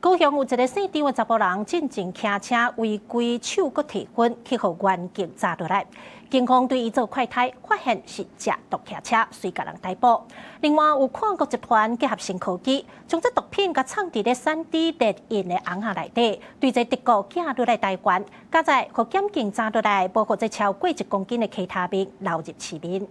高雄有一個姓張的查甫人進前騎車違規手擱提分，去互員警抓落來。警方對伊做快篩，發現是食毒騎車，隨甲人逮捕。另外有跨國集團結合新科技，將這毒品甲藏佇咧3D 列印的紅盒內底，對這德國寄入來台灣，加在互檢警抓落來，包括這超過1公斤的 K 他命流入市面。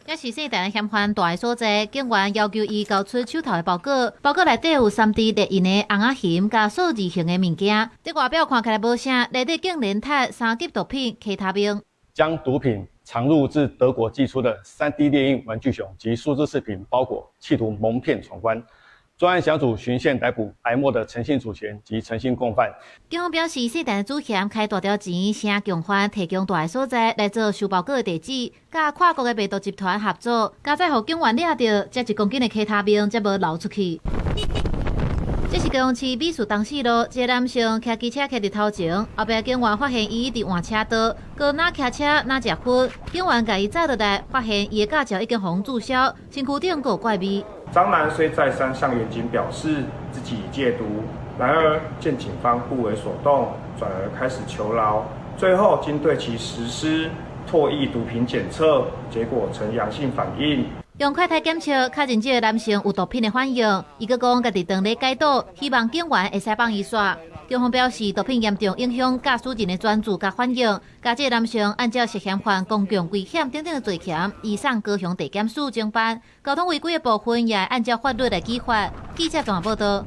也是姓陳的嫌犯大個所在，警員要求伊交出手頭的包裹，包裹內底有3D 列印的紅仔鑫加數字型的物件。這外表看起來無啥，內底竟然摕3級毒品 K 他命。將毒品藏入自德國寄出的3D 列印玩具熊及數字飾品包裹，企圖蒙騙闖關。專案小組循線逮捕挨摸的陳姓主嫌及陳姓共犯。警方表示，姓陳的主嫌開大條錢，請共犯提供大個所在來做收包裹的地址，甲跨國的賣毒集團合作，加在互警員抓到，這1公斤的 K 他命才無流出去。這是高雄市美術東勢路，一個男性騎機車騎佇頭前，後壁警員發現伊佇換車道，閣哪騎車哪食薰，警員甲伊載落來，發現伊的駕照已經互註銷，身軀頂閣有怪味。張男雖再三向員警表示自己已戒毒，然而見警方不為所動，轉而開始求饒。最後經對其實施唾液毒品檢測，結果呈陽性反應。用快篩檢測，確認這個男性有毒品的反應。伊閣講家己當咧戒賭，希望警員會使幫伊刷。警方表示，毒品嚴重影響駕駛人的專注甲反應。甲這個男性按照涉嫌犯公共危險等等的罪嫌，移送高雄地檢署偵辦。交通違規的部分也按照法律來舉發。記者綜合報道。